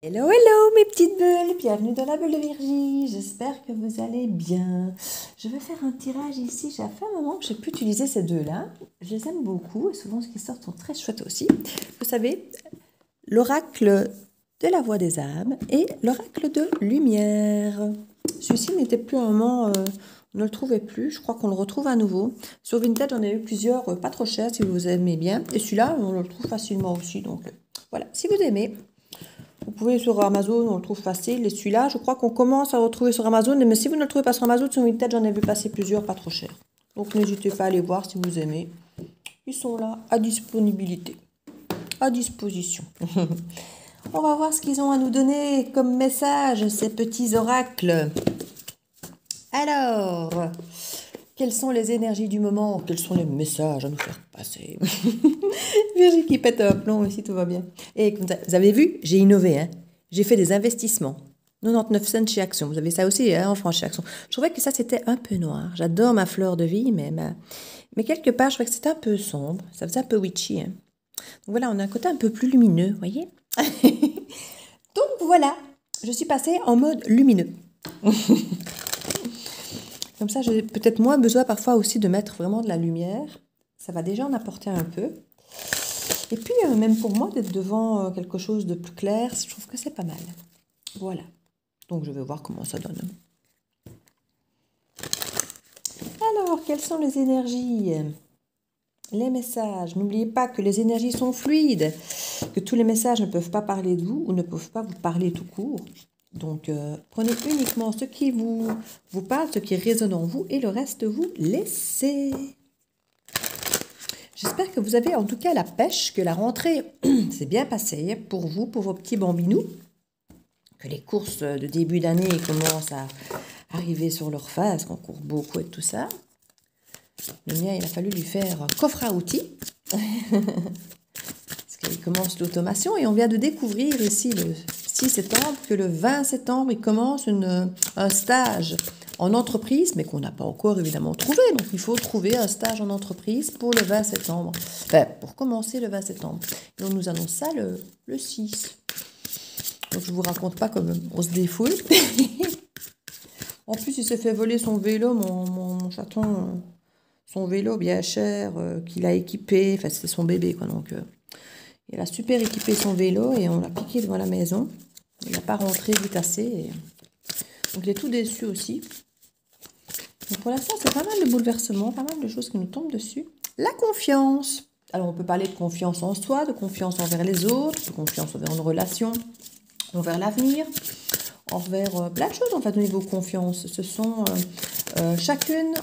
Hello, hello mes petites bulles, bienvenue dans la bulle de Virgie, j'espère que vous allez bien. Je vais faire un tirage ici, j'ai fait un moment que j'ai pu utiliser ces deux-là, je les aime beaucoup et souvent ce qui sort sont très chouettes aussi. Vous savez, l'oracle de la voix des âmes et l'oracle de lumière. Celui-ci n'était plus un moment, on ne le trouvait plus, je crois qu'on le retrouve à nouveau. Sur Vinted, j'en ai eu plusieurs, pas trop chers si vous aimez bien, et celui-là, on le trouve facilement aussi, donc voilà, si vous aimez. Vous pouvez sur Amazon, on le trouve facile. Et celui-là, je crois qu'on commence à le retrouver sur Amazon. Mais si vous ne le trouvez pas sur Amazon, sur Vinted, j'en ai vu passer plusieurs, pas trop chers. Donc n'hésitez pas à aller voir si vous aimez. Ils sont là, à disponibilité, à disposition. On va voir ce qu'ils ont à nous donner comme message, ces petits oracles. Alors, quelles sont les énergies du moment? Quels sont les messages à nous faire passer? Virginie qui pète un plomb aussi, tout va bien. Et vous avez vu, j'ai innové, hein. J'ai fait des investissements. 99 cents chez Action. Vous avez ça aussi, hein, en France chez Action. Je trouvais que ça, c'était un peu noir. J'adore ma fleur de vie, mais quelque part, je trouvais que c'était un peu sombre. Ça faisait un peu witchy. Hein. Donc voilà, on a un côté un peu plus lumineux, vous voyez. Donc voilà, je suis passée en mode lumineux. Comme ça, j'ai peut-être moins besoin parfois aussi de mettre vraiment de la lumière. Ça va déjà en apporter un peu. Et puis, même pour moi, d'être devant quelque chose de plus clair, je trouve que c'est pas mal. Voilà. Donc, je vais voir comment ça donne. Alors, quelles sont les énergies? Les messages. N'oubliez pas que les énergies sont fluides, que tous les messages ne peuvent pas parler de vous ou ne peuvent pas vous parler tout court. Donc, prenez uniquement ce qui vous parle, ce qui résonne en vous, et le reste, vous laissez. J'espère que vous avez en tout cas la pêche, que la rentrée s'est bien passée pour vous, pour vos petits bambinous, que les courses de début d'année commencent à arriver sur leur phase, qu'on court beaucoup et tout ça. Le mien, il a fallu lui faire un coffre à outils, parce qu'il commence l'automation, et on vient de découvrir ici le 6 septembre que le 20 septembre, il commence un stage en entreprise, mais qu'on n'a pas encore évidemment trouvé. Donc, il faut trouver un stage en entreprise pour le 20 septembre. Enfin, pour commencer le 20 septembre. Et on nous annonce ça le 6. Donc, je ne vous raconte pas comme on se défoule. En plus, il s'est fait voler son vélo, mon chaton, son vélo bien cher, qu'il a équipé. Enfin, c'était son bébé, quoi. Donc, il a super équipé son vélo et on l'a piqué devant la maison. Il n'a pas rentré vite assez. Donc, il est tout déçu aussi. Donc pour l'instant, c'est pas mal de bouleversements, pas mal de choses qui nous tombent dessus. La confiance. Alors, on peut parler de confiance en soi, de confiance envers les autres, de confiance envers une relation, envers l'avenir, envers plein de choses, en fait, au niveau confiance. Ce sont chacune,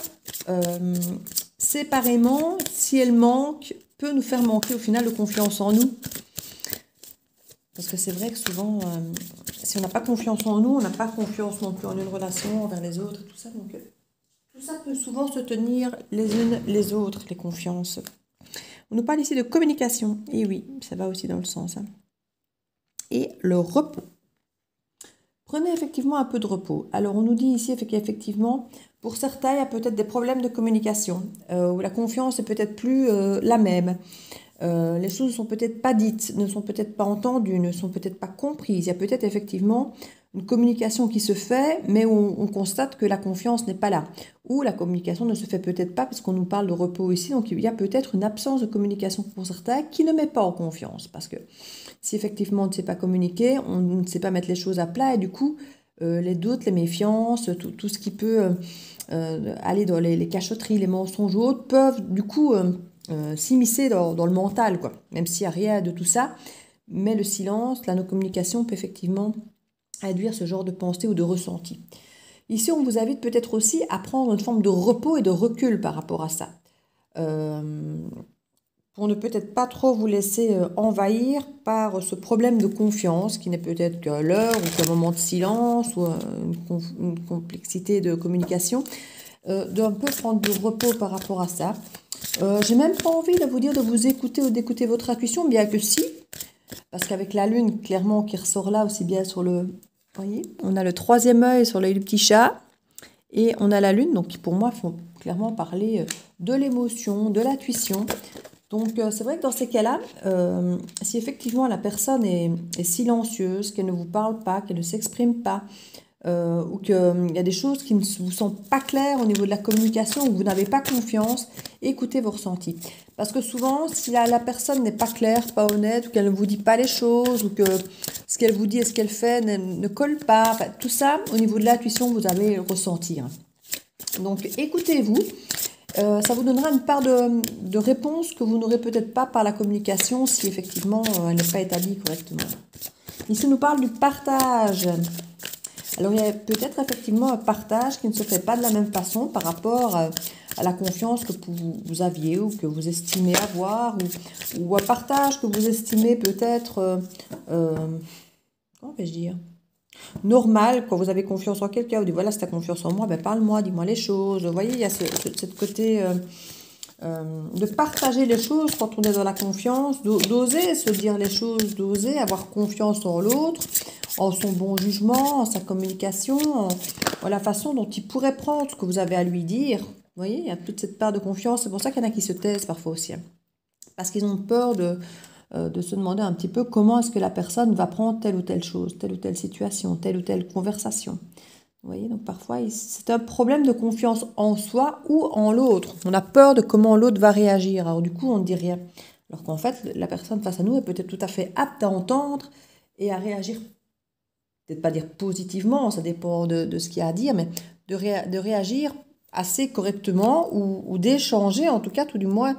séparément, si elle manque, peut nous faire manquer au final de confiance en nous. Parce que c'est vrai que souvent, si on n'a pas confiance en nous, on n'a pas confiance non plus en une relation, envers les autres, et tout ça. Donc, tout ça peut souvent se tenir les unes les autres, les confiances. On nous parle ici de communication. Et oui, ça va aussi dans le sens. Hein. Et le repos. Prenez effectivement un peu de repos. Alors, on nous dit ici qu'effectivement, pour certains, il y a peut-être des problèmes de communication, où la confiance est peut-être plus la même. Les choses ne sont peut-être pas dites, ne sont peut-être pas entendues, ne sont peut-être pas comprises. Il y a peut-être effectivement une communication qui se fait, mais on constate que la confiance n'est pas là. Ou la communication ne se fait peut-être pas parce qu'on nous parle de repos ici, donc il y a peut-être une absence de communication pour certains qui ne met pas en confiance. Parce que si effectivement on ne sait pas communiquer, on ne sait pas mettre les choses à plat, et du coup, les doutes, les méfiances, tout ce qui peut aller dans les cachotteries, les mensonges ou autres, peuvent du coup s'immiscer dans le mental, quoi. Même s'il n'y a rien de tout ça, mais le silence, la non-communication peut effectivement induire ce genre de pensée ou de ressenti. Ici, on vous invite peut-être aussi à prendre une forme de repos et de recul par rapport à ça. Pour ne peut-être pas trop vous laisser envahir par ce problème de confiance qui n'est peut-être qu'à l'heure ou qu'un moment de silence ou une complexité de communication, d'un peu prendre du repos par rapport à ça. J'ai même pas envie de vous dire de vous écouter ou d'écouter votre intuition, bien que si, parce qu'avec la lune, clairement, qui ressort là aussi bien sur le... Vous voyez, on a le troisième œil sur l'œil du petit chat, et on a la lune, donc qui pour moi font clairement parler de l'émotion, de l'intuition. Donc, c'est vrai que dans ces cas-là, si effectivement la personne est silencieuse, qu'elle ne vous parle pas, qu'elle ne s'exprime pas, ou qu'il y a des choses qui ne vous sont pas claires au niveau de la communication, ou vous n'avez pas confiance, écoutez vos ressentis. Parce que souvent, si la personne n'est pas claire, pas honnête, ou qu'elle ne vous dit pas les choses, ou que ce qu'elle vous dit et ce qu'elle fait ne colle pas, enfin, tout ça, au niveau de l'intuition, vous allez le ressentir. Donc, écoutez-vous. Ça vous donnera une part de réponse que vous n'aurez peut-être pas par la communication si effectivement elle n'est pas établie correctement. Ici, on nous parle du partage. Alors, il y a peut-être effectivement un partage qui ne se fait pas de la même façon par rapport à la confiance que vous aviez ou que vous estimez avoir, ou un partage que vous estimez peut-être, comment vais-je dire, normal, quand vous avez confiance en quelqu'un, vous dites voilà, si tu as confiance en moi, ben parle-moi, dis-moi les choses. Vous voyez, il y a cette côté de partager les choses quand on est dans la confiance, d'oser se dire les choses, d'oser avoir confiance en l'autre, en son bon jugement, en sa communication, en la façon dont il pourrait prendre ce que vous avez à lui dire. Vous voyez, il y a toute cette part de confiance. C'est pour ça qu'il y en a qui se taisent parfois aussi, hein. Parce qu'ils ont peur de se demander un petit peu comment est-ce que la personne va prendre telle ou telle chose, telle ou telle situation, telle ou telle conversation. Vous voyez, donc parfois, c'est un problème de confiance en soi ou en l'autre. On a peur de comment l'autre va réagir. Alors du coup, on ne dit rien. Alors qu'en fait, la personne face à nous est peut-être tout à fait apte à entendre et à réagir. Peut-être pas dire positivement, ça dépend de ce qu'il y a à dire, mais de réagir assez correctement ou d'échanger, en tout cas, tout du moins,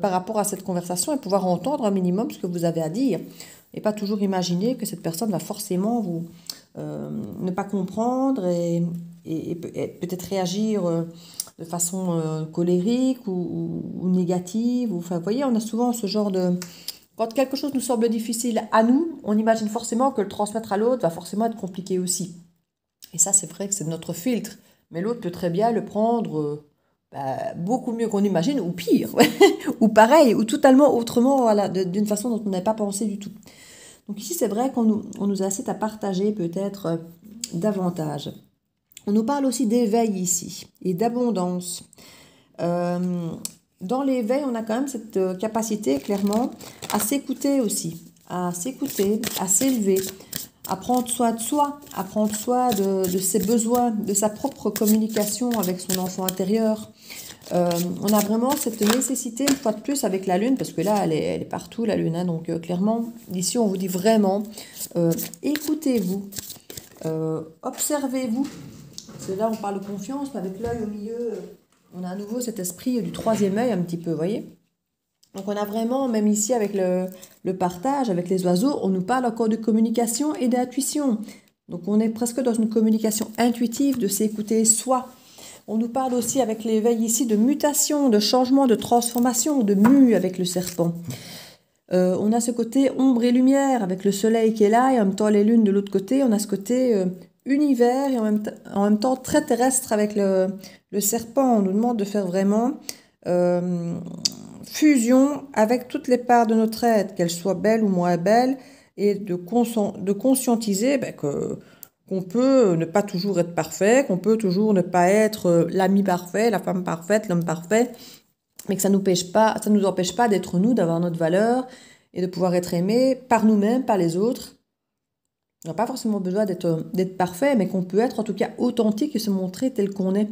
par rapport à cette conversation et pouvoir entendre un minimum ce que vous avez à dire. Et pas toujours imaginer que cette personne va forcément vous ne pas comprendre et peut-être réagir de façon colérique ou négative. Enfin, vous voyez, on a souvent ce genre de... Quand quelque chose nous semble difficile à nous, on imagine forcément que le transmettre à l'autre va forcément être compliqué aussi. Et ça, c'est vrai que c'est notre filtre. Mais l'autre peut très bien le prendre beaucoup mieux qu'on imagine, ou pire, ou pareil, ou totalement autrement, voilà, d'une façon dont on n'avait pas pensé du tout. Donc ici, c'est vrai qu'on nous incite à partager peut-être davantage. On nous parle aussi d'éveil ici, et d'abondance. Dans l'éveil, on a quand même cette capacité, clairement, à s'écouter aussi, à s'écouter, à s'élever, à prendre soin de soi, à prendre soin de ses besoins, de sa propre communication avec son enfant intérieur. On a vraiment cette nécessité, une fois de plus, avec la Lune, parce que là, elle est partout, la Lune. Hein, donc, clairement, ici, on vous dit vraiment, écoutez-vous, observez-vous. Parce que là, on parle de confiance, mais avec l'œil au milieu, on a à nouveau cet esprit du troisième œil, un petit peu, vous voyez. Donc, on a vraiment, même ici, avec le partage, avec les oiseaux, on nous parle encore de communication et d'intuition. Donc, on est presque dans une communication intuitive, de s'écouter soi. On nous parle aussi avec l'éveil ici de mutation, de changement, de transformation, de mue avec le serpent. On a ce côté ombre et lumière avec le soleil qui est là et en même temps les lunes de l'autre côté. On a ce côté univers et en même temps très terrestre avec le serpent. On nous demande de faire vraiment fusion avec toutes les parts de notre être, qu'elles soient belles ou moins belles, et de conscientiser qu'on peut ne pas toujours être parfait, qu'on peut toujours ne pas être l'ami parfait, la femme parfaite, l'homme parfait, mais que ça nous empêche pas d'être nous, d'avoir notre valeur et de pouvoir être aimé par nous-mêmes, par les autres. On n'a pas forcément besoin d'être parfait, mais qu'on peut être en tout cas authentique et se montrer tel qu'on est,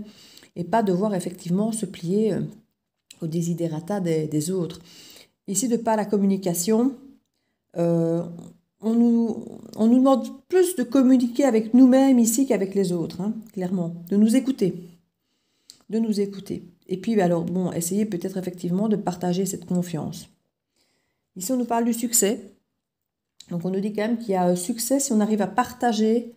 et pas devoir effectivement se plier aux desiderata des autres. Ici, de par la communication, on nous demande plus de communiquer avec nous-mêmes ici qu'avec les autres, hein, clairement. De nous écouter. De nous écouter. Et puis, alors, bon, essayez peut-être effectivement de partager cette confiance. Ici, on nous parle du succès. Donc, on nous dit quand même qu'il y a un succès si on arrive à partager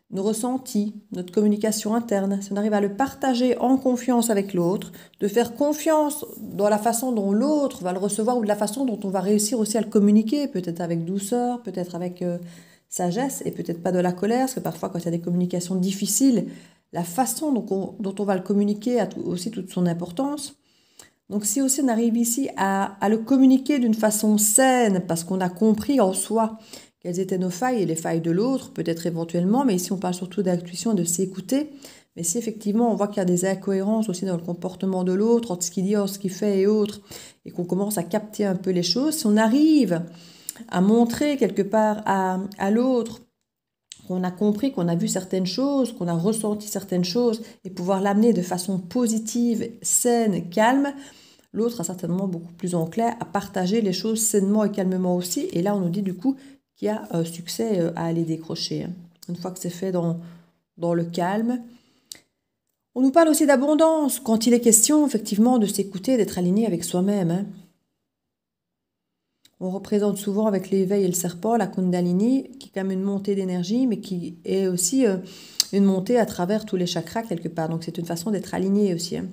nos ressentis, notre communication interne, si on arrive à le partager en confiance avec l'autre, de faire confiance dans la façon dont l'autre va le recevoir ou de la façon dont on va réussir aussi à le communiquer, peut-être avec douceur, peut-être avec sagesse et peut-être pas de la colère, parce que parfois quand il y a des communications difficiles, la façon dont on va le communiquer a aussi toute son importance. Donc si aussi on arrive ici à le communiquer d'une façon saine, parce qu'on a compris en soi quelles étaient nos failles et les failles de l'autre, peut-être éventuellement, mais ici on parle surtout d'intuition, de s'écouter, Mais si effectivement on voit qu'il y a des incohérences aussi dans le comportement de l'autre, entre ce qu'il dit, ce qu'il fait et autres, et qu'on commence à capter un peu les choses, si on arrive à montrer quelque part à l'autre qu'on a compris, qu'on a vu certaines choses, qu'on a ressenti certaines choses, et pouvoir l'amener de façon positive, saine, calme, l'autre a certainement beaucoup plus enclin à partager les choses sainement et calmement aussi. Et là, on nous dit du coup qu'il y a succès à aller décrocher. Hein. Une fois que c'est fait dans le calme. On nous parle aussi d'abondance, quand il est question effectivement de s'écouter, d'être aligné avec soi-même. Hein. On représente souvent avec l'éveil et le serpent la Kundalini, qui est quand même une montée d'énergie, mais qui est aussi une montée à travers tous les chakras quelque part. Donc c'est une façon d'être aligné aussi. Hein.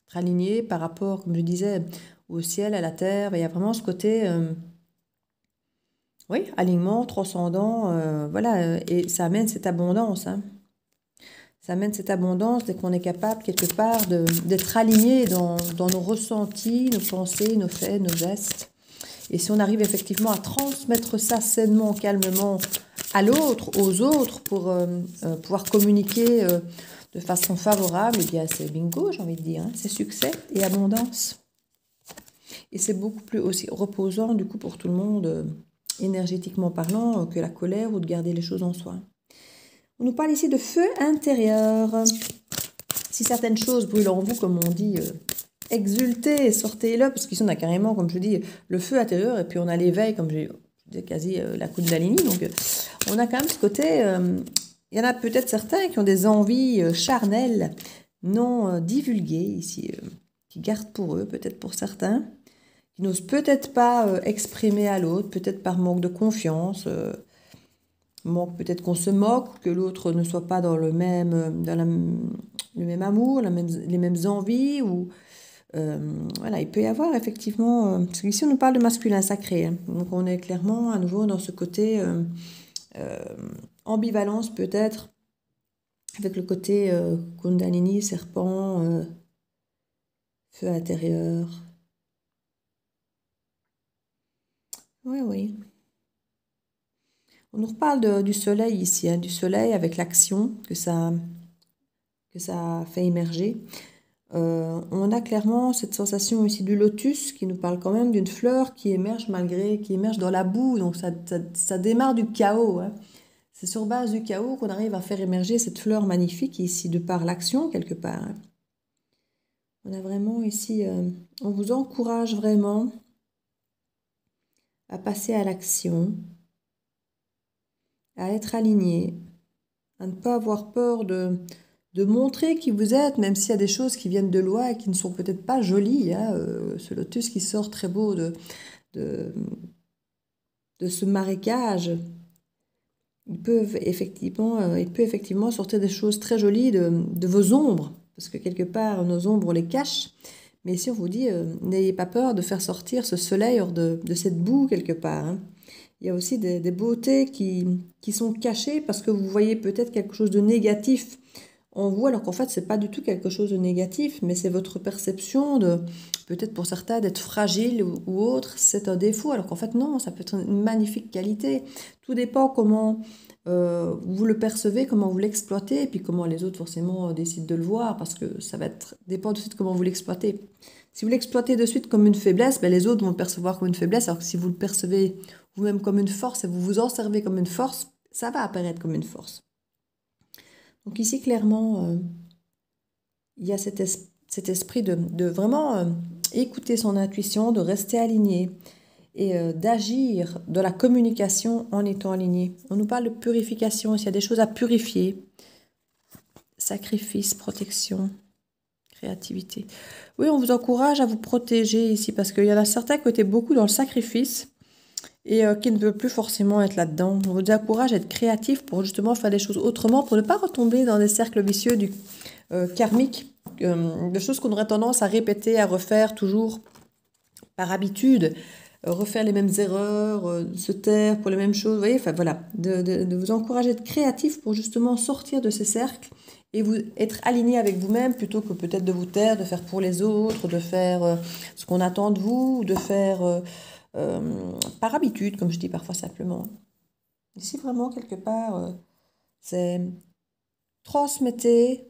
Être aligné par rapport, comme je disais, au ciel, à la terre. Il y a vraiment ce côté, oui, alignement, transcendant, voilà, et ça amène cette abondance. Hein. Ça amène cette abondance dès qu'on est capable quelque part d'être aligné dans nos ressentis, nos pensées, nos faits, nos gestes. Et si on arrive effectivement à transmettre ça sainement, calmement à l'autre, aux autres, pour pouvoir communiquer de façon favorable, eh bien c'est bingo, j'ai envie de dire. Hein. C'est succès et abondance. Et c'est beaucoup plus aussi reposant du coup pour tout le monde, énergétiquement parlant, que la colère ou de garder les choses en soi. On nous parle ici de feu intérieur. Si certaines choses brûlent en vous, comme on dit... exultez, sortez-le, parce qu'ici on a carrément, comme je dis, le feu intérieur, et puis on a l'éveil, comme j'ai dit, quasi la Kundalini, donc on a quand même ce côté, il y en a peut-être certains qui ont des envies charnelles, non divulguées ici, qui gardent pour eux, peut-être pour certains, qui n'osent peut-être pas exprimer à l'autre, peut-être par manque de confiance, manque peut-être qu'on se moque, que l'autre ne soit pas dans le même amour, les mêmes envies, ou... voilà, il peut y avoir effectivement, parce qu'ici on nous parle de masculin sacré, hein, donc on est clairement à nouveau dans ce côté ambivalence peut-être, avec le côté Kundalini, serpent, feu intérieur. Oui, oui. On nous reparle du soleil ici, hein, du soleil avec l'action que ça fait émerger. On a clairement cette sensation ici du lotus qui nous parle quand même d'une fleur qui émerge qui émerge dans la boue, donc ça démarre du chaos. Hein. C'est sur base du chaos qu'on arrive à faire émerger cette fleur magnifique ici de par l'action quelque part. Hein. On a vraiment ici, on vous encourage vraiment à passer à l'action, à être aligné, à ne pas avoir peur de montrer qui vous êtes, même s'il y a des choses qui viennent de loin et qui ne sont peut-être pas jolies. Hein, ce lotus qui sort très beau de ce marécage, il peut effectivement sortir des choses très jolies de vos ombres, parce que quelque part, nos ombres, on les cache. Mais ici, on vous dit, n'ayez pas peur de faire sortir ce soleil hors de cette boue quelque part. Hein. Il y a aussi des beautés qui sont cachées parce que vous voyez peut-être quelque chose de négatif en vous, alors qu'en fait, c'est pas du tout quelque chose de négatif, mais c'est votre perception de, peut-être pour certains, d'être fragile ou autre, c'est un défaut, alors qu'en fait, non, ça peut être une magnifique qualité. Tout dépend comment vous le percevez, comment vous l'exploitez, et puis comment les autres, forcément, décident de le voir, parce que ça va dépend de suite comment vous l'exploitez. Si vous l'exploitez de suite comme une faiblesse, ben les autres vont le percevoir comme une faiblesse, alors que si vous le percevez vous-même comme une force et vous vous en servez comme une force, ça va apparaître comme une force. Donc ici, clairement, il y a cet esprit de vraiment écouter son intuition, de rester aligné et d'agir de la communication en étant aligné. On nous parle de purification, s'il y a des choses à purifier, sacrifice, protection, créativité. Oui, on vous encourage à vous protéger ici parce qu'il y en a certains qui étaient beaucoup dans le sacrifice et qui ne veulent plus forcément être là-dedans. On vous encourage à être créatif pour justement faire des choses autrement, pour ne pas retomber dans des cercles vicieux du karmique, de choses qu'on aurait tendance à répéter, à refaire toujours par habitude, refaire les mêmes erreurs, se taire pour les mêmes choses, vous voyez, enfin voilà, de vous encourager à être créatif pour justement sortir de ces cercles et vous être aligné avec vous-même plutôt que peut-être de vous taire, de faire pour les autres, de faire ce qu'on attend de vous, de faire par habitude, comme je dis parfois simplement. Ici, vraiment, quelque part, c'est transmettez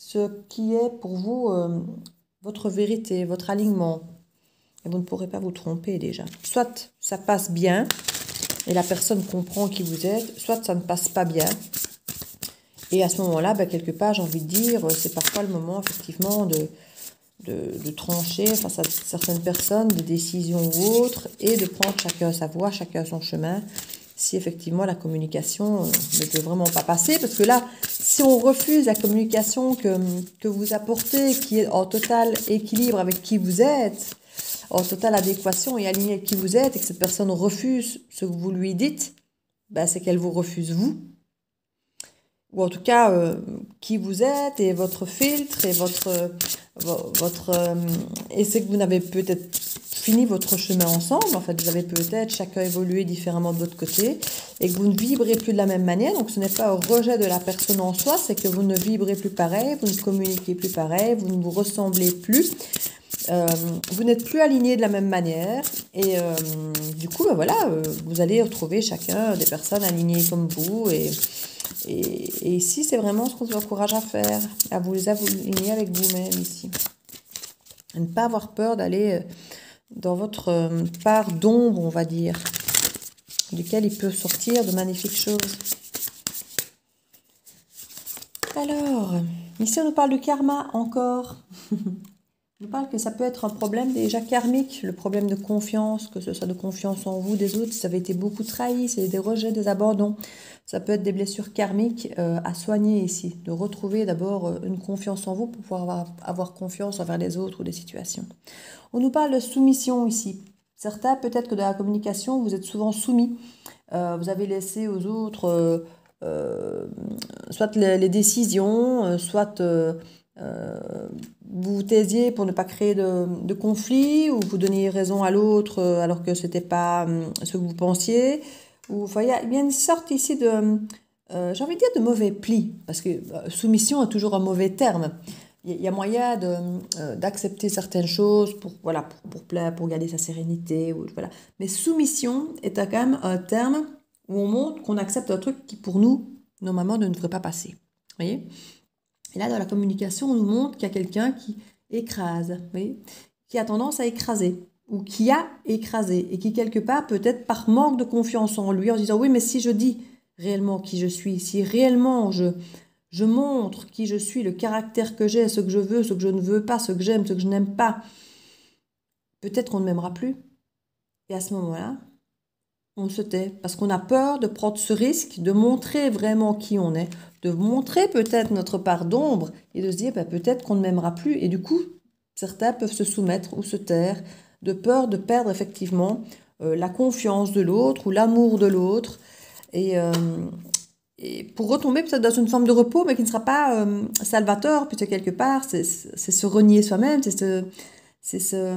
ce qui est pour vous votre vérité, votre alignement. Et vous ne pourrez pas vous tromper déjà. Soit ça passe bien et la personne comprend qui vous êtes, soit ça ne passe pas bien. Et à ce moment-là, ben, quelque part, j'ai envie de dire, c'est parfois le moment effectivement de trancher face à certaines personnes, des décisions ou autres, et de prendre chacun sa voie, chacun son chemin, si effectivement la communication ne peut vraiment pas passer. Parce que là, si on refuse la communication que vous apportez, qui est en total équilibre avec qui vous êtes, en totale adéquation et alignée avec qui vous êtes, et que cette personne refuse ce que vous lui dites, ben, c'est qu'elle vous refuse vous. Ou en tout cas, qui vous êtes et votre filtre et et c'est que vous n'avez peut-être fini votre chemin ensemble. En fait, vous avez peut-être chacun évolué différemment de votre côté et que vous ne vibrez plus de la même manière. Donc, ce n'est pas un rejet de la personne en soi, c'est que vous ne vibrez plus pareil, vous ne communiquez plus pareil, vous ne vous ressemblez plus. Vous n'êtes plus alignés de la même manière et du coup, ben voilà, vous allez retrouver chacun des personnes alignées comme vous et ici, c'est vraiment ce qu'on vous encourage à faire, à vous aligner avec vous-même ici. À ne pas avoir peur d'aller dans votre part d'ombre, on va dire, duquel il peut sortir de magnifiques choses. Alors, ici, on nous parle du karma encore. On nous parle que ça peut être un problème déjà karmique, le problème de confiance, que ce soit de confiance en vous, des autres, si ça avait été beaucoup trahi, c'est des rejets, des abandons. Ça peut être des blessures karmiques à soigner ici, de retrouver d'abord une confiance en vous pour pouvoir avoir confiance envers les autres ou les situations. On nous parle de soumission ici. Certains, peut-être que dans la communication, vous êtes souvent soumis. Vous avez laissé aux autres soit les décisions, soit vous vous taisiez pour ne pas créer de conflit, ou vous donniez raison à l'autre alors que ce n'était pas ce que vous pensiez. Ou, enfin, il y a une sorte ici de, j'ai envie de dire, de mauvais pli, parce que soumission est toujours un mauvais terme. Il y a moyen d'accepter certaines choses pour, voilà, pour garder sa sérénité. Ou, voilà. Mais soumission est quand même un terme où on montre qu'on accepte un truc qui, pour nous, normalement, ne devrait pas passer. Vous voyez ? Et là, dans la communication, on nous montre qu'il y a quelqu'un qui écrase, vous voyez ? Qui a tendance à écraser, ou qui a écrasé, et qui, quelque part, peut-être par manque de confiance en lui, en se disant, oui, mais si je dis réellement qui je suis, si réellement je montre qui je suis, le caractère que j'ai, ce que je veux, ce que je ne veux pas, ce que j'aime, ce que je n'aime pas, peut-être qu'on ne m'aimera plus. Et à ce moment-là, on se tait, parce qu'on a peur de prendre ce risque, de montrer vraiment qui on est, de montrer peut-être notre part d'ombre, et de se dire, bah, peut-être qu'on ne m'aimera plus. Et du coup, certains peuvent se soumettre ou se taire, de peur de perdre effectivement la confiance de l'autre ou l'amour de l'autre. Et pour retomber peut-être dans une forme de repos, mais qui ne sera pas salvateur, puisque quelque part, c'est se renier soi-même, c'est se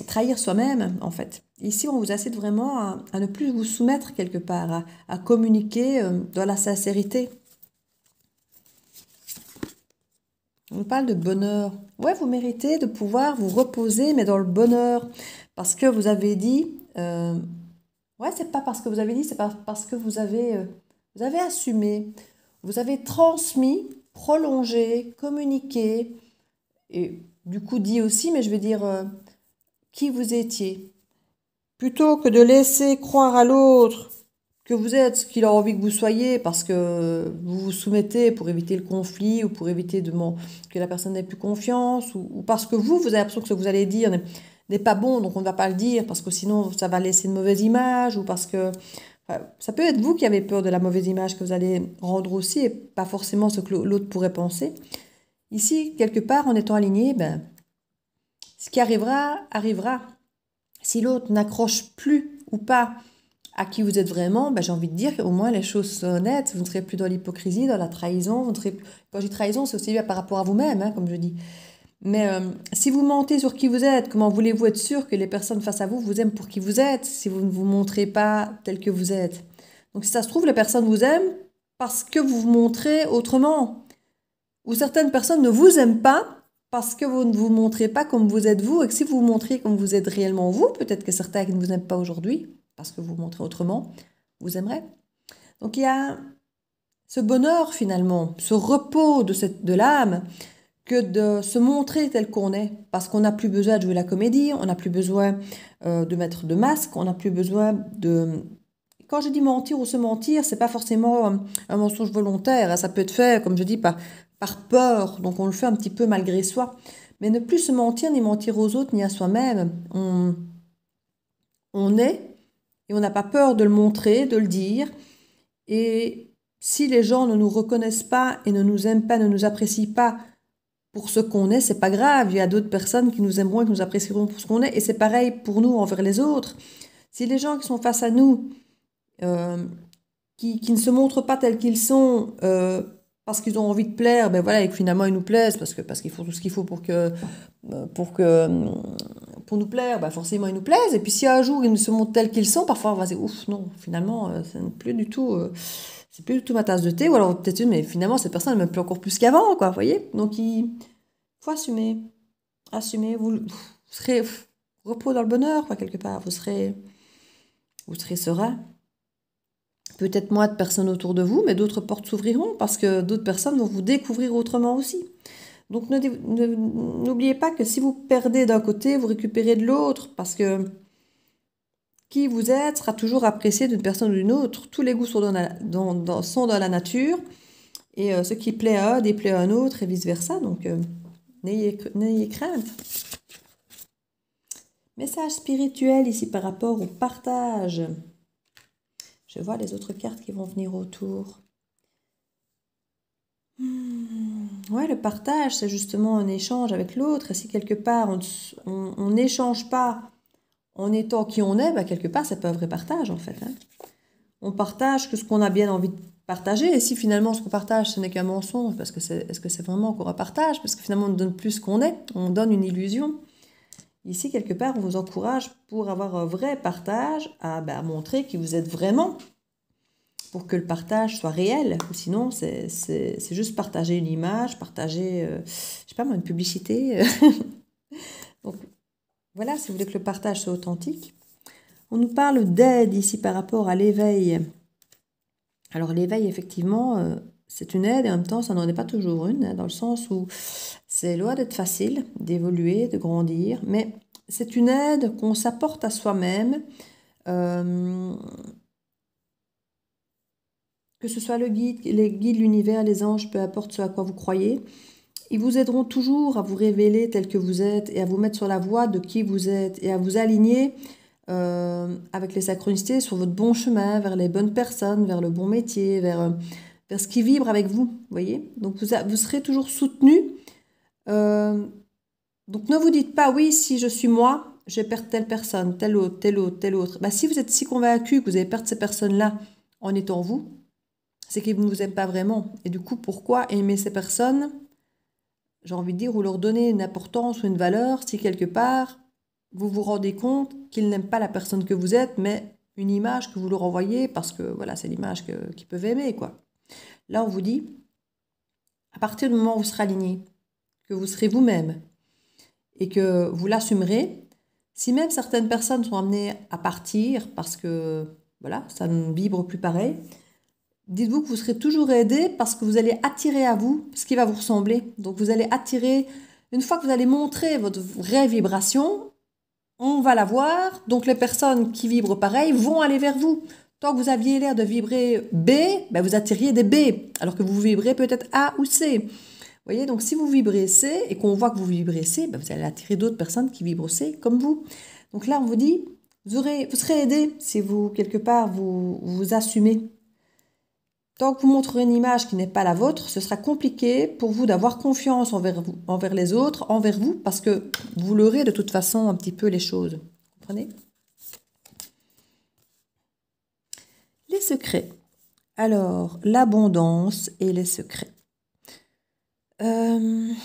trahir soi-même, en fait. Ici, on vous incite vraiment à ne plus vous soumettre quelque part, à communiquer dans la sincérité. On parle de bonheur. Ouais, vous méritez de pouvoir vous reposer, mais dans le bonheur. Parce que vous avez dit... ouais, c'est pas parce que vous avez dit, c'est parce que vous avez assumé. Vous avez transmis, prolongé, communiqué. Et du coup, dit aussi, mais je veux dire, qui vous étiez. Plutôt que de laisser croire à l'autre que vous êtes ce qu'il a envie que vous soyez parce que vous vous soumettez pour éviter le conflit ou pour éviter que la personne n'ait plus confiance ou parce que vous avez l'impression que ce que vous allez dire n'est pas bon, donc on ne va pas le dire parce que sinon ça va laisser une mauvaise image ou parce que... Enfin, ça peut être vous qui avez peur de la mauvaise image que vous allez rendre aussi et pas forcément ce que l'autre pourrait penser. Ici, quelque part, en étant aligné, ben, ce qui arrivera, arrivera. Si l'autre n'accroche plus ou pas à qui vous êtes vraiment, ben j'ai envie de dire qu'au moins les choses sont honnêtes, vous ne serez plus dans l'hypocrisie, dans la trahison. Vous ne serez plus... Quand je dis trahison, c'est aussi bien par rapport à vous-même, hein, comme je dis. Mais si vous mentez sur qui vous êtes, comment voulez-vous être sûr que les personnes face à vous vous aiment pour qui vous êtes, si vous ne vous montrez pas tel que vous êtes? Donc si ça se trouve, les personnes vous aiment parce que vous vous montrez autrement. Ou certaines personnes ne vous aiment pas parce que vous ne vous montrez pas comme vous êtes vous, et que si vous vous montriez comme vous êtes réellement vous, peut-être que certains qui ne vous aiment pas aujourd'hui, parce que vous vous montrez autrement, vous aimerez. Donc il y a ce bonheur finalement, ce repos de l'âme, que de se montrer tel qu'on est. Parce qu'on n'a plus besoin de jouer la comédie, on n'a plus besoin de mettre de masque, on n'a plus besoin de... Quand je dis mentir ou se mentir, c'est pas forcément un mensonge volontaire, hein. Ça peut être fait, comme je dis, par peur, donc on le fait un petit peu malgré soi. Mais ne plus se mentir, ni mentir aux autres, ni à soi-même. On est, et on n'a pas peur de le montrer, de le dire. Et si les gens ne nous reconnaissent pas et ne nous aiment pas, ne nous apprécient pas pour ce qu'on est, c'est pas grave. Il y a d'autres personnes qui nous aimeront et qui nous apprécieront pour ce qu'on est. Et c'est pareil pour nous envers les autres. Si les gens qui sont face à nous, qui ne se montrent pas tels qu'ils sont, parce qu'ils ont envie de plaire, ben voilà, et que finalement ils nous plaisent, parce qu'ils font tout ce qu'il faut pour nous plaire, ben forcément ils nous plaisent. Et puis si un jour ils ne se montrent tels qu'ils sont, parfois on va se dire, ouf, non, finalement, c'est plus du tout... c'est plus du tout ma tasse de thé, ou alors peut-être, mais finalement, cette personne, elle m'aime plus encore plus qu'avant, quoi, vous voyez? Donc, il faut assumer. Assumer, vous serez repos dans le bonheur, quoi, quelque part. Vous serez serein. Peut-être moins de personnes autour de vous, mais d'autres portes s'ouvriront, parce que d'autres personnes vont vous découvrir autrement aussi. Donc, n'oubliez pas que si vous perdez d'un côté, vous récupérez de l'autre, parce que qui vous êtes sera toujours apprécié d'une personne ou d'une autre. Tous les goûts sont sont dans la nature. Et ce qui plaît à un déplaît à un autre et vice-versa. Donc, n'ayez crainte. Message spirituel ici par rapport au partage. Je vois les autres cartes qui vont venir autour. Ouais, le partage, c'est justement un échange avec l'autre. Et si quelque part, on n'échange pas en étant qui on est, bah, quelque part, c'est pas un vrai partage, en fait. Hein. On partage que ce qu'on a bien envie de partager. Et si finalement, ce qu'on partage, ce n'est qu'un mensonge, est-ce que c'est vraiment qu'on partage? Parce que finalement, on ne donne plus ce qu'on est. On donne une illusion. Ici, quelque part, on vous encourage pour avoir un vrai partage à montrer qui vous êtes vraiment, pour que le partage soit réel. Sinon, c'est juste partager une image, partager, je sais pas moi, une publicité. Donc, voilà, si vous voulez que le partage soit authentique. On nous parle d'aide ici par rapport à l'éveil. Alors, l'éveil, effectivement, c'est une aide et en même temps, ça n'en est pas toujours une, hein, dans le sens où c'est loin d'être facile d'évoluer, de grandir, mais c'est une aide qu'on s'apporte à soi-même, que ce soit les guides, l'univers, les anges, peu importe ce à quoi vous croyez. Ils vous aideront toujours à vous révéler tel que vous êtes et à vous mettre sur la voie de qui vous êtes et à vous aligner avec les synchronicités sur votre bon chemin, vers les bonnes personnes, vers le bon métier, vers ce qui vibre avec vous, voyez. Donc vous serez toujours soutenu. Donc ne vous dites pas, oui, si je suis moi, je vais perdre telle personne, telle autre, telle autre, telle autre. Si vous êtes si convaincu que vous allez perdre ces personnes-là en étant vous, c'est qu'ils ne vous aiment pas vraiment. Et du coup, pourquoi aimer ces personnes, j'ai envie de dire, ou leur donner une importance ou une valeur, si quelque part, vous vous rendez compte qu'ils n'aiment pas la personne que vous êtes, mais une image que vous leur envoyez, parce que voilà, c'est l'image qu'ils peuvent aimer, quoi. Là, on vous dit, à partir du moment où vous serez aligné, que vous serez vous-même, et que vous l'assumerez, si même certaines personnes sont amenées à partir, parce que voilà, ça ne vibre plus pareil, dites-vous que vous serez toujours aidé parce que vous allez attirer à vous ce qui va vous ressembler. Donc vous allez attirer, une fois que vous allez montrer votre vraie vibration, on va la voir. Donc les personnes qui vibrent pareil vont aller vers vous. Tant que vous aviez l'air de vibrer B, vous attiriez des B, alors que vous vibrez peut-être A ou C. Vous voyez, donc si vous vibrez C et qu'on voit que vous vibrez C, vous allez attirer d'autres personnes qui vibrent C comme vous. Donc là, on vous dit, vous serez aidé si vous, quelque part, vous assumez. Tant que vous montrerez une image qui n'est pas la vôtre, ce sera compliqué pour vous d'avoir confiance envers les autres, envers vous, parce que vous l'aurez de toute façon un petit peu les choses. Vous comprenez? Les secrets. Alors, l'abondance et les secrets. Ce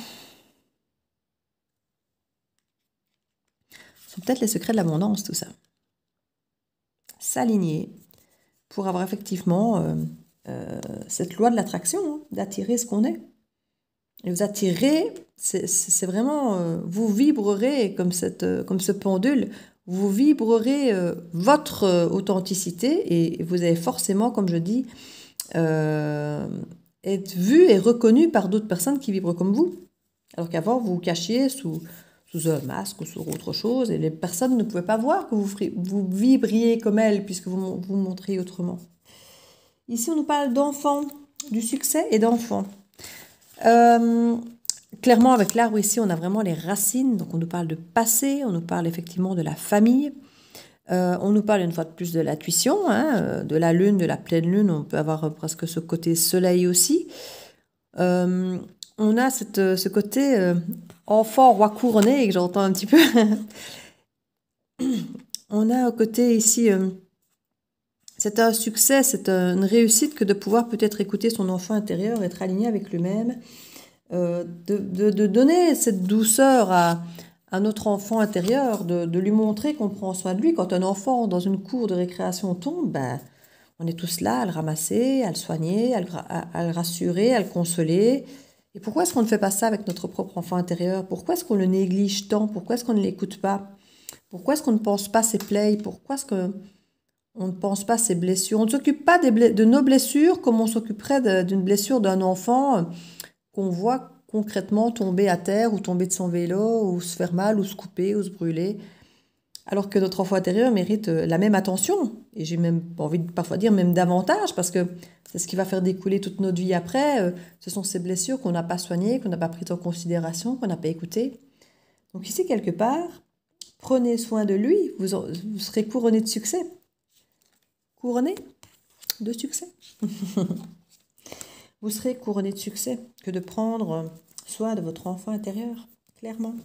sont peut-être les secrets de l'abondance, tout ça. S'aligner pour avoir effectivement cette loi de l'attraction, hein, d'attirer ce qu'on est. Et vous attirez, c'est vraiment, vous vibrerez comme ce pendule, vous vibrerez votre authenticité et vous avez forcément, comme je dis, être vu et reconnu par d'autres personnes qui vibrent comme vous. Alors qu'avant, vous vous cachiez sous un masque ou sous autre chose et les personnes ne pouvaient pas voir que vous vibriez comme elles puisque vous montriez autrement. Ici, on nous parle d'enfants, du succès et d'enfants. Clairement, avec l'arbre ici, on a vraiment les racines. Donc, on nous parle de passé, on nous parle effectivement de la famille. On nous parle une fois de plus de l'intuition, hein, de la lune, de la pleine lune. On peut avoir presque ce côté soleil aussi. On a ce côté enfant roi couronné que j'entends un petit peu. On a au côté ici, c'est un succès, c'est une réussite que de pouvoir peut-être écouter son enfant intérieur, être aligné avec lui-même, de donner cette douceur à notre enfant intérieur, de lui montrer qu'on prend soin de lui. Quand un enfant dans une cour de récréation tombe, ben, on est tous là à le ramasser, à le soigner, à le rassurer, à le consoler. Et pourquoi est-ce qu'on ne fait pas ça avec notre propre enfant intérieur? Pourquoi est-ce qu'on le néglige tant? Pourquoi est-ce qu'on ne l'écoute pas? Pourquoi est-ce qu'on ne pense pas ses plaies? Pourquoi est-ce qu'on ne pense pas ses blessures? On ne s'occupe pas de nos blessures comme on s'occuperait d'une blessure d'un enfant qu'on voit concrètement tomber à terre ou tomber de son vélo ou se faire mal ou se couper ou se brûler. Alors que notre enfant intérieur mérite la même attention. Et j'ai même envie de parfois dire même davantage parce que c'est ce qui va faire découler toute notre vie après. Ce sont ces blessures qu'on n'a pas soignées, qu'on n'a pas prises en considération, qu'on n'a pas écoutées. Donc ici, quelque part, prenez soin de lui, vous serez couronné de succès. Couronné de succès. Vous serez couronné de succès que de prendre soin de votre enfant intérieur, clairement.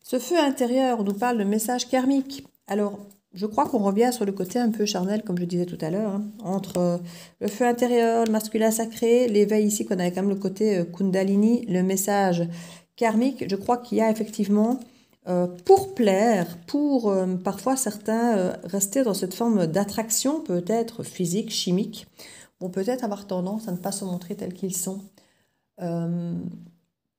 Ce feu intérieur, on nous parle de message karmique. Alors, je crois qu'on revient sur le côté un peu charnel, comme je disais tout à l'heure, hein, entre le feu intérieur, le masculin sacré, l'éveil ici, qu'on a quand même le côté Kundalini, le message karmique. Je crois qu'il y a effectivement, pour plaire, pour parfois certains rester dans cette forme d'attraction, peut-être physique, chimique, vont peut-être avoir tendance à ne pas se montrer tels qu'ils sont.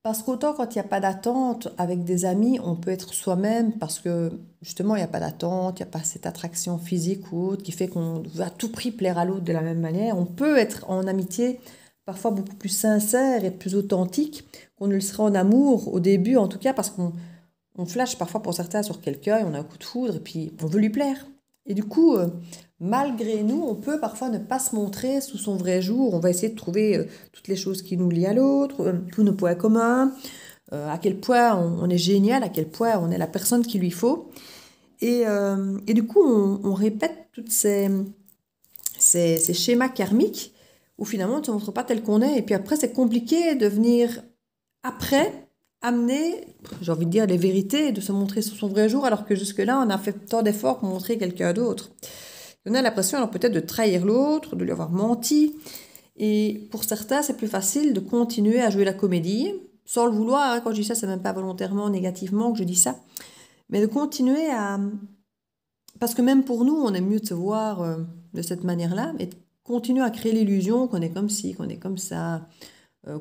Parce qu'autant quand il n'y a pas d'attente avec des amis, on peut être soi-même parce que justement il n'y a pas d'attente, il n'y a pas cette attraction physique ou autre qui fait qu'on veut à tout prix plaire à l'autre de la même manière. On peut être en amitié parfois beaucoup plus sincère et plus authentique qu'on ne le sera en amour au début en tout cas parce qu'on flash parfois pour certains sur quelqu'un et on a un coup de foudre et puis on veut lui plaire. Et du coup, malgré nous, on peut parfois ne pas se montrer sous son vrai jour. On va essayer de trouver toutes les choses qui nous lient à l'autre, tous nos points communs, à quel point on est génial, à quel point on est la personne qu'il lui faut. Et du coup, on répète tous ces schémas karmiques où finalement on ne se montre pas tel qu'on est. Et puis après, c'est compliqué de venir après amener, j'ai envie de dire, les vérités, de se montrer sous son vrai jour, alors que jusque-là, on a fait tant d'efforts pour montrer quelqu'un d'autre. On a l'impression alors peut-être de trahir l'autre, de lui avoir menti. Et pour certains, c'est plus facile de continuer à jouer la comédie, sans le vouloir. Hein, quand je dis ça, c'est même pas volontairement, négativement que je dis ça. Mais de continuer à... Parce que même pour nous, on aime mieux de se voir de cette manière-là, et de continuer à créer l'illusion qu'on est comme ci, qu'on est comme ça,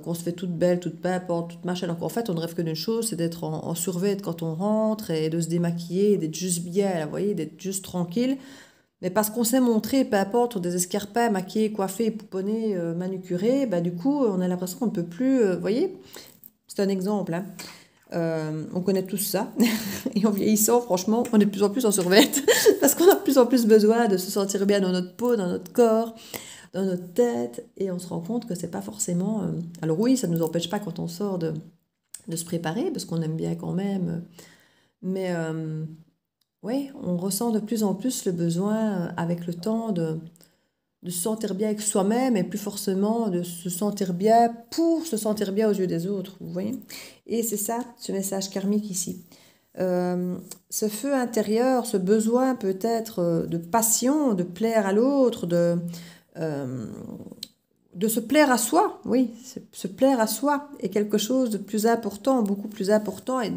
qu'on se fait toute belle, toute pimpante, toute machin. Alors qu'en fait, on ne rêve que d'une chose, c'est d'être en survêt quand on rentre, et de se démaquiller, d'être juste bien, vous voyez, d'être juste tranquille. Mais parce qu'on s'est montré, peu importe, des escarpins maquillés, coiffés, pouponnés, manucurés, bah, du coup, on a l'impression qu'on ne peut plus... vous voyez, c'est un exemple. Hein. On connaît tous ça. Et en vieillissant, franchement, on est de plus en plus en survette. Parce qu'on a de plus en plus besoin de se sentir bien dans notre peau, dans notre corps, dans notre tête. Et on se rend compte que c'est pas forcément... Alors oui, ça ne nous empêche pas quand on sort de se préparer, parce qu'on aime bien quand même. Mais... oui, on ressent de plus en plus le besoin, avec le temps, de se sentir bien avec soi-même et plus forcément de se sentir bien pour se sentir bien aux yeux des autres, vous voyez? Et c'est ça, ce message karmique ici. Ce feu intérieur, ce besoin peut-être de passion, de plaire à l'autre, de se plaire à soi, oui, se plaire à soi est quelque chose de plus important, beaucoup plus important et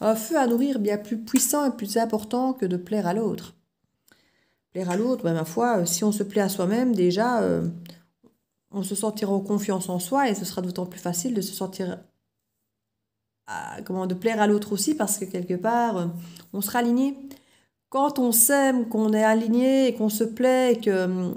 un feu à nourrir bien plus puissant et plus important que de plaire à l'autre. Plaire à l'autre, ben, ma foi, si on se plaît à soi-même, déjà, on se sentira en confiance en soi et ce sera d'autant plus facile de se sentir, de plaire à l'autre aussi parce que quelque part, on sera aligné. Quand on s'aime, qu'on est aligné et qu'on se plaît et que...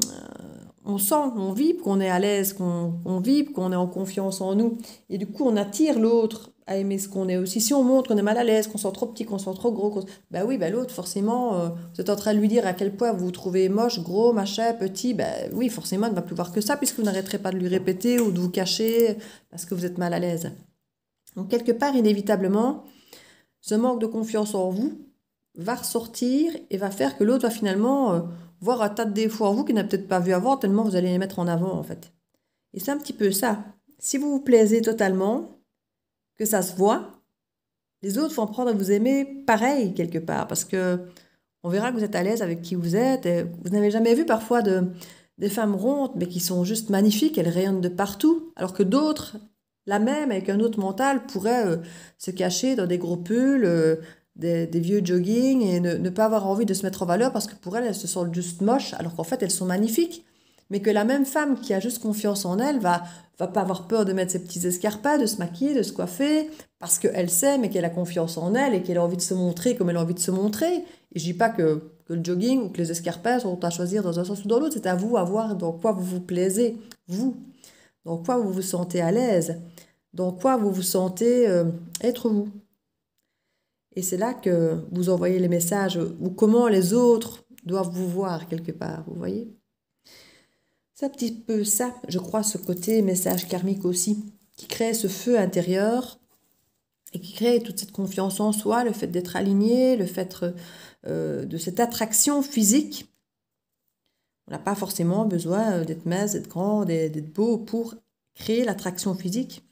on sent, on vibre qu'on est à l'aise, qu'on vibre, qu'on est en confiance en nous. Et du coup, on attire l'autre à aimer ce qu'on est aussi. Si on montre qu'on est mal à l'aise, qu'on sent trop petit, qu'on sent trop gros, bah oui, bah l'autre, forcément, vous êtes en train de lui dire à quel point vous vous trouvez moche, gros, machin, petit, bah oui, forcément, il ne va plus voir que ça, puisque vous n'arrêterez pas de lui répéter ou de vous cacher parce que vous êtes mal à l'aise. Donc, quelque part, inévitablement, ce manque de confiance en vous va ressortir et va faire que l'autre va finalement voir un tas de défauts en vous qu'il n'a peut-être pas vu avant, tellement vous allez les mettre en avant, en fait. Et c'est un petit peu ça. Si vous vous plaisez totalement, que ça se voit, les autres vont prendre à vous aimer pareil, quelque part, parce que on verra que vous êtes à l'aise avec qui vous êtes. Et vous n'avez jamais vu parfois des femmes rondes, mais qui sont juste magnifiques, elles rayonnent de partout, alors que d'autres, la même, avec un autre mental, pourraient se cacher dans des gros pulls, des vieux jogging, et ne pas avoir envie de se mettre en valeur, parce que pour elles, elles se sentent juste moches, alors qu'en fait, elles sont magnifiques. Mais que la même femme qui a juste confiance en elle va pas avoir peur de mettre ses petits escarpins, de se maquiller, de se coiffer, parce qu'elle sait, mais qu'elle a confiance en elle et qu'elle a envie de se montrer comme elle a envie de se montrer. Et je dis pas que le jogging ou que les escarpins sont à choisir dans un sens ou dans l'autre, c'est à vous à voir dans quoi vous vous plaisez, vous, dans quoi vous vous sentez à l'aise, dans quoi vous vous sentez être vous. Et c'est là que vous envoyez les messages, ou comment les autres doivent vous voir quelque part, vous voyez. C'est un petit peu ça, je crois, ce côté message karmique aussi, qui crée ce feu intérieur et qui crée toute cette confiance en soi, le fait d'être aligné, le fait de cette attraction physique. On n'a pas forcément besoin d'être mince, d'être grand, d'être beau pour créer l'attraction physique.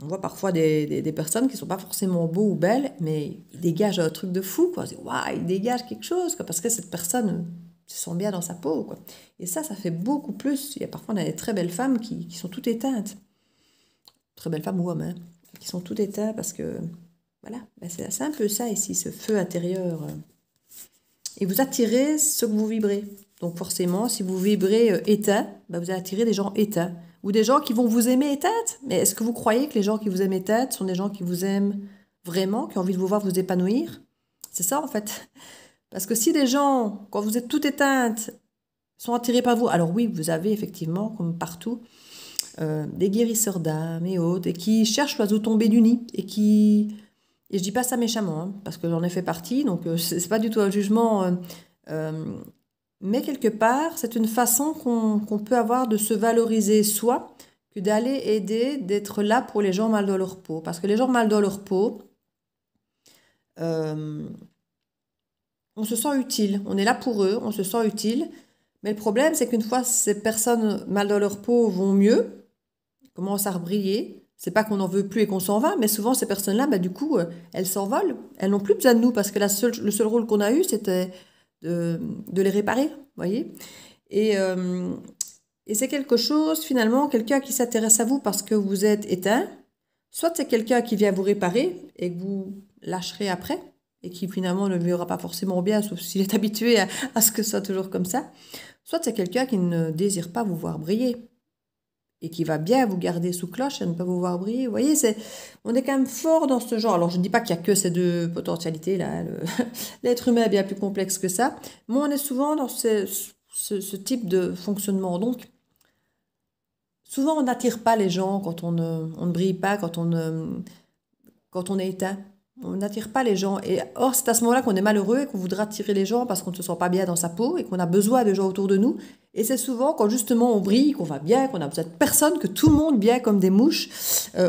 On voit parfois des personnes qui ne sont pas forcément beaux ou belles, mais ils dégagent un truc de fou, quoi. Waouh, ils dégagent quelque chose, quoi, parce que cette personne se sent bien dans sa peau, quoi. Et ça fait beaucoup plus. Il y a parfois des très belles femmes qui sont toutes éteintes. Très belles femmes ou hommes, hein, qui sont toutes éteintes parce que, voilà, ben c'est un peu ça ici, ce feu intérieur. Et vous attirez ce que vous vibrez. Donc forcément, si vous vibrez éteint, ben vous allez attirer des gens éteints. Ou des gens qui vont vous aimer éteinte. Mais est-ce que vous croyez que les gens qui vous aiment éteinte sont des gens qui vous aiment vraiment, qui ont envie de vous voir vous épanouir? C'est ça en fait. Parce que si des gens, quand vous êtes toute éteinte, sont attirés par vous, alors oui, vous avez effectivement, comme partout, des guérisseurs d'âme et autres, et qui cherchent l'oiseau tombé du nid, et je dis pas ça méchamment, hein, parce que j'en ai fait partie, donc c'est pas du tout un jugement, mais quelque part, c'est une façon qu'on peut avoir de se valoriser soi, que d'aller aider, d'être là pour les gens mal dans leur peau. Parce que les gens mal dans leur peau, on se sent utile, on est là pour eux, on se sent utile. Mais le problème, c'est qu'une fois ces personnes mal dans leur peau vont mieux, commencent à briller, c'est pas qu'on n'en veut plus et qu'on s'en va, mais souvent ces personnes-là, bah, du coup, elles s'envolent, elles n'ont plus besoin de nous, parce que le seul rôle qu'on a eu, c'était de les réparer, vous voyez. Et c'est quelque chose, finalement, quelqu'un qui s'intéresse à vous parce que vous êtes éteint, soit c'est quelqu'un qui vient vous réparer et que vous lâcherez après, et qui finalement ne verra pas forcément bien, sauf s'il est habitué à ce que ce soit toujours comme ça, soit c'est quelqu'un qui ne désire pas vous voir briller, et qui va bien vous garder sous cloche et ne pas vous voir briller. Vous voyez, on est quand même fort dans ce genre. Alors, je ne dis pas qu'il n'y a que ces deux potentialités-là. L'être humain est bien plus complexe que ça. Mais on est souvent dans ce type de fonctionnement. Donc, souvent, on n'attire pas les gens quand on ne brille pas, quand on est éteint. On n'attire pas les gens. Et or, c'est à ce moment-là qu'on est malheureux et qu'on voudra attirer les gens parce qu'on ne se sent pas bien dans sa peau et qu'on a besoin de gens autour de nous. Et c'est souvent quand justement on brille, qu'on va bien, qu'on a besoin de personne, que tout le monde vient comme des mouches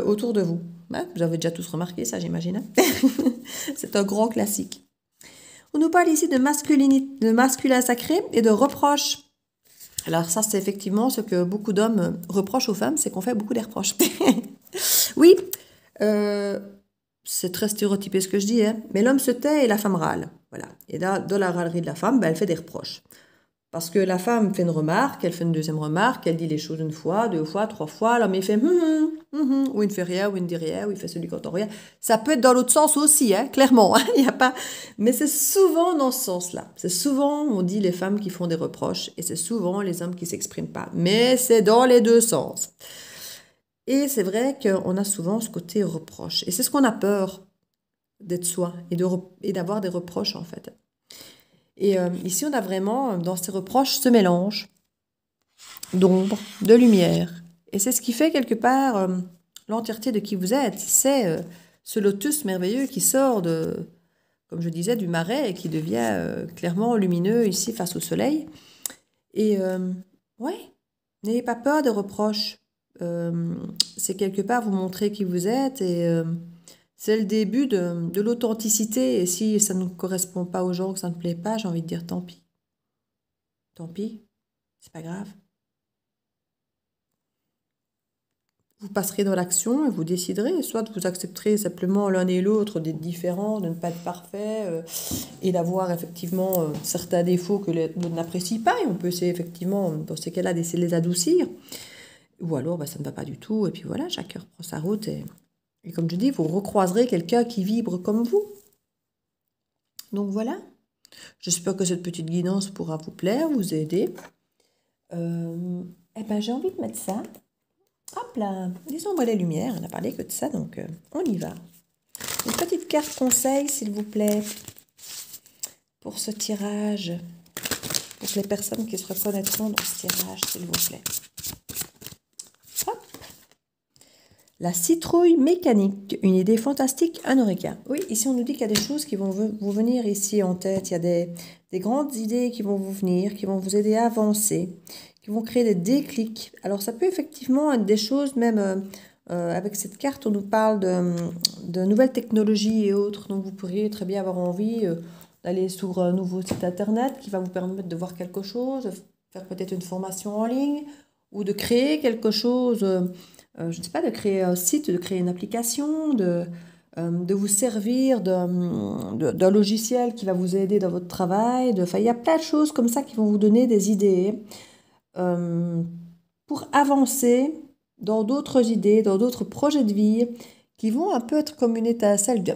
autour de vous. Hein, vous avez déjà tous remarqué ça, j'imagine. Hein. C'est un grand classique. On nous parle ici de masculinité, de masculin sacré et de reproche. Alors ça, c'est effectivement ce que beaucoup d'hommes reprochent aux femmes, c'est qu'on fait beaucoup des reproches. Oui, c'est très stéréotypé ce que je dis, hein, mais l'homme se tait et la femme râle. Voilà. Et là, dans la râlerie de la femme, ben, elle fait des reproches. Parce que la femme fait une remarque, elle fait une deuxième remarque, elle dit les choses une fois, deux fois, trois fois, l'homme il fait ou il ne fait rien, ou il ne dit rien, ou il fait celui qui entend rien. Ça peut être dans l'autre sens aussi, hein, clairement. Hein, y a pas... Mais c'est souvent dans ce sens-là. C'est souvent, on dit, les femmes qui font des reproches, et c'est souvent les hommes qui ne s'expriment pas. Mais c'est dans les deux sens. Et c'est vrai qu'on a souvent ce côté reproche. Et c'est ce qu'on a peur d'être soi, et d'avoir des reproches, en fait. Et ici, on a vraiment, dans ces reproches, ce mélange d'ombre, de lumière. Et c'est ce qui fait quelque part l'entièreté de qui vous êtes. C'est ce lotus merveilleux qui sort de, comme je disais, du marais et qui devient clairement lumineux ici face au soleil. Et ouais, n'ayez pas peur des reproches. C'est quelque part vous montrer qui vous êtes et c'est le début de l'authenticité. Et si ça ne correspond pas aux gens, que ça ne plaît pas, j'ai envie de dire tant pis. Tant pis, c'est pas grave. Vous passerez dans l'action et vous déciderez, soit vous accepterez simplement l'un et l'autre d'être différents, de ne pas être parfait et d'avoir effectivement certains défauts que l'autre n'apprécie pas et on peut essayer effectivement dans ces cas-là d'essayer de les adoucir ou alors ça ne va pas du tout et puis voilà, chacun reprend sa route et comme je dis, vous recroiserez quelqu'un qui vibre comme vous. Donc voilà, j'espère que cette petite guidance pourra vous plaire, vous aider. J'ai envie de mettre ça. Hop là, les ombres et les lumières, on n'a parlé que de ça, donc on y va. Une petite carte conseil, s'il vous plaît, pour ce tirage, pour les personnes qui se reconnaîtront dans ce tirage, s'il vous plaît. Hop. La citrouille mécanique, une idée fantastique à Eureka. Oui, ici on nous dit qu'il y a des choses qui vont vous venir ici en tête, il y a des grandes idées qui vont vous venir, qui vont vous aider à avancer, qui vont créer des déclics. Alors ça peut effectivement être des choses, même avec cette carte, on nous parle de nouvelles technologies et autres, donc vous pourriez très bien avoir envie d'aller sur un nouveau site internet qui va vous permettre de voir quelque chose, de faire peut-être une formation en ligne, ou de créer quelque chose, je ne sais pas, de créer un site, de créer une application, de vous servir d'un logiciel qui va vous aider dans votre travail. Il y a plein de choses comme ça qui vont vous donner des idées pour avancer dans d'autres idées, dans d'autres projets de vie qui vont un peu être comme une étincelle de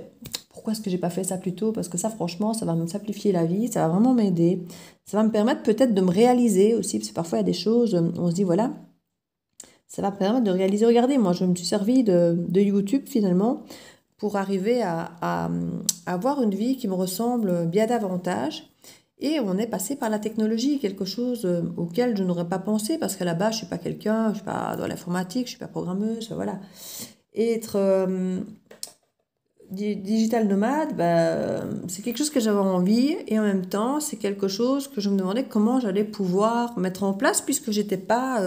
pourquoi est-ce que j'ai pas fait ça plus tôt, parce que ça franchement ça va me simplifier la vie, ça va vraiment m'aider, ça va me permettre peut-être de me réaliser aussi, parce que parfois il y a des choses, on se dit voilà, ça va me permettre de réaliser, regardez, moi je me suis servi de YouTube finalement pour arriver à avoir une vie qui me ressemble bien davantage. Et on est passé par la technologie, quelque chose auquel je n'aurais pas pensé, parce qu'à la base, je ne suis pas quelqu'un, je ne suis pas dans l'informatique, je ne suis pas programmeuse, voilà. Et être digital nomade, c'est quelque chose que j'avais envie, et en même temps, c'est quelque chose que je me demandais comment j'allais pouvoir mettre en place, puisque je n'étais pas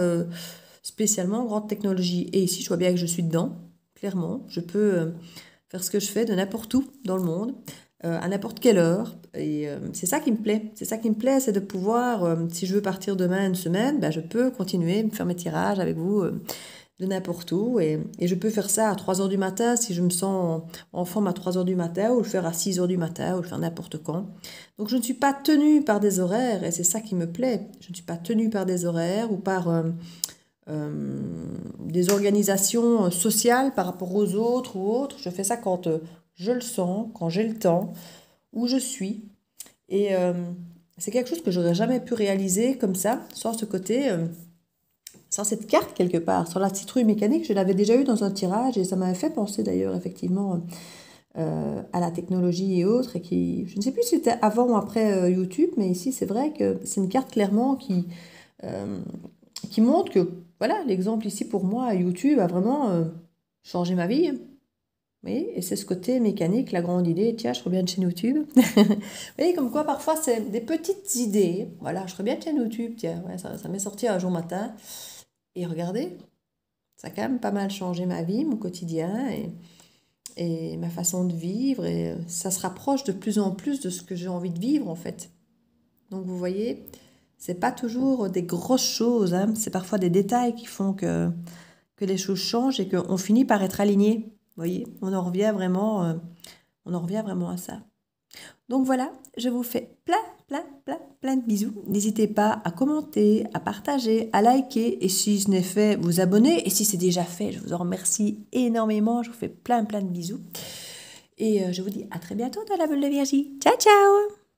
spécialement grande technologie. Et ici, je vois bien que je suis dedans, clairement. Je peux faire ce que je fais de n'importe où dans le monde. À n'importe quelle heure. Et c'est ça qui me plaît. C'est ça qui me plaît, c'est de pouvoir, si je veux partir demain une semaine, je peux continuer, me faire mes tirages avec vous de n'importe où. Et je peux faire ça à 3 h du matin si je me sens en forme à 3 h du matin, ou le faire à 6 h du matin, ou le faire n'importe quand. Donc je ne suis pas tenue par des horaires, et c'est ça qui me plaît. Je ne suis pas tenue par des horaires ou par des organisations sociales par rapport aux autres ou autres. Je fais ça quand je le sens, quand j'ai le temps, où je suis. Et c'est quelque chose que j'aurais jamais pu réaliser comme ça, sans ce côté, sans cette carte quelque part. Sur la citrouille mécanique, je l'avais déjà eu dans un tirage et ça m'avait fait penser d'ailleurs effectivement à la technologie et autres. Et je ne sais plus si c'était avant ou après YouTube, mais ici c'est vrai que c'est une carte clairement qui montre que, voilà, l'exemple ici pour moi, YouTube a vraiment changé ma vie. Oui, et c'est ce côté mécanique, la grande idée, tiens, je ferais bien une chaîne YouTube. Vous voyez, comme quoi, parfois, c'est des petites idées. Voilà, je ferais bien une chaîne YouTube, tiens, ouais, ça m'est sorti un jour matin. Et regardez, ça a quand même pas mal changé ma vie, mon quotidien et ma façon de vivre. Et ça se rapproche de plus en plus de ce que j'ai envie de vivre, en fait. Donc, vous voyez, c'est pas toujours des grosses choses, hein. C'est parfois des détails qui font que les choses changent et qu'on finit par être aligné. Vous voyez, on en revient vraiment à ça. Donc voilà, je vous fais plein de bisous. N'hésitez pas à commenter, à partager, à liker. Et si ce n'est fait, vous abonner. Et si c'est déjà fait, je vous en remercie énormément. Je vous fais plein de bisous. Et je vous dis à très bientôt dans la bulle de Virgie. Ciao, ciao!